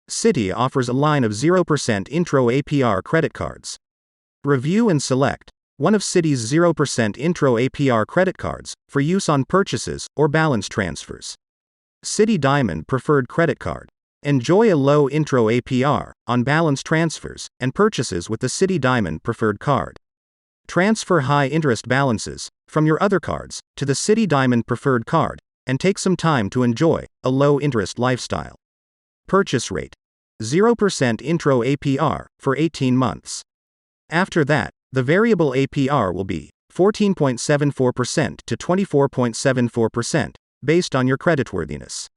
Citi offers a line of 0% intro APR credit cards. Review and select one of Citi's 0% intro APR credit cards for use on purchases or balance transfers. Citi Diamond Preferred Credit Card. Enjoy a low intro APR on balance transfers and purchases with the Citi Diamond Preferred Card. Transfer high interest balances from your other cards to the Citi Diamond Preferred Card and take some time to enjoy a low interest lifestyle. Purchase rate 0% intro APR for 18 months. After that, the variable APR will be 14.74% to 24.74% based on your creditworthiness.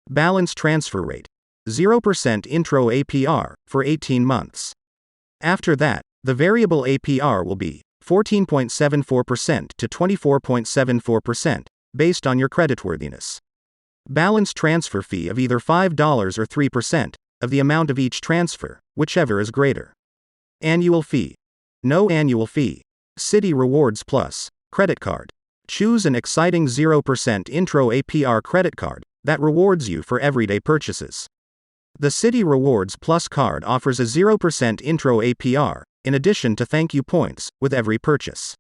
Balance transfer rate 0% intro APR for 18 months. After that, the variable APR will be 14.74% to 24.74% based on your creditworthiness. Balance transfer fee of either $5 or 3% of the amount of each transfer, whichever is greater. Annual fee. No annual fee. Citi Rewards Plus Credit Card. Choose an exciting 0% intro APR credit card that rewards you for everyday purchases. The Citi Rewards Plus card offers a 0% intro APR, in addition to thank you points, with every purchase.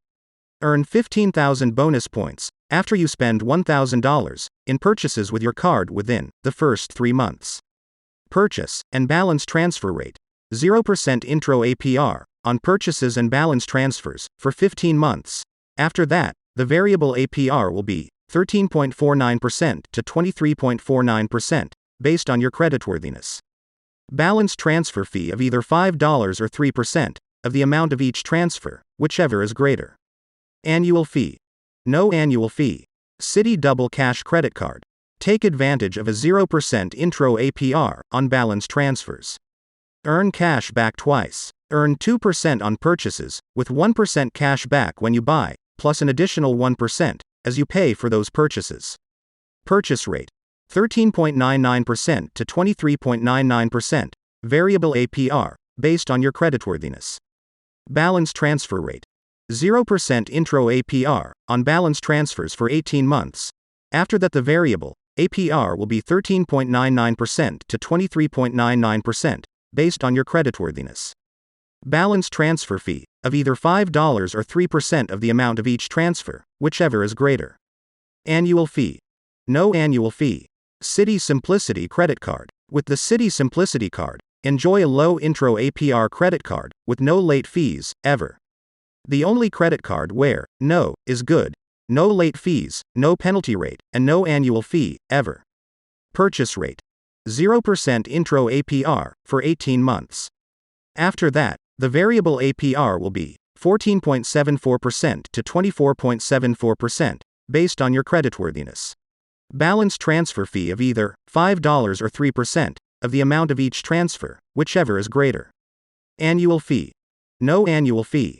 Earn 15,000 bonus points after you spend $1,000 in purchases with your card within the first 3 months. Purchase and balance transfer rate 0% intro APR on purchases and balance transfers for 15 months. After that, the variable APR will be 13.49% to 23.49% based on your creditworthiness. Balance transfer fee of either $5 or 3% of the amount of each transfer, whichever is greater. Annual fee. No annual fee. Citi Double Cash Credit Card. Take advantage of a 0% intro APR on balance transfers. Earn cash back twice. Earn 2% on purchases, with 1% cash back when you buy, plus an additional 1% as you pay for those purchases. Purchase rate 13.99% to 23.99%, variable APR, based on your creditworthiness. Balance transfer rate 0% intro APR on balance transfers for 18 months. After that, the variable APR will be 13.99% to 23.99%, based on your creditworthiness. Balance transfer fee of either $5 or 3% of the amount of each transfer, whichever is greater. Annual fee. No annual fee. Citi Simplicity Credit Card. With the Citi Simplicity Card, enjoy a low intro APR credit card with no late fees, ever. The only credit card where no is good, no late fees, no penalty rate, and no annual fee, ever. Purchase rate 0% intro APR for 18 months. After that, the variable APR will be 14.74% to 24.74%, based on your creditworthiness. Balance transfer fee of either $5 or 3% of the amount of each transfer, whichever is greater. Annual fee. No annual fee.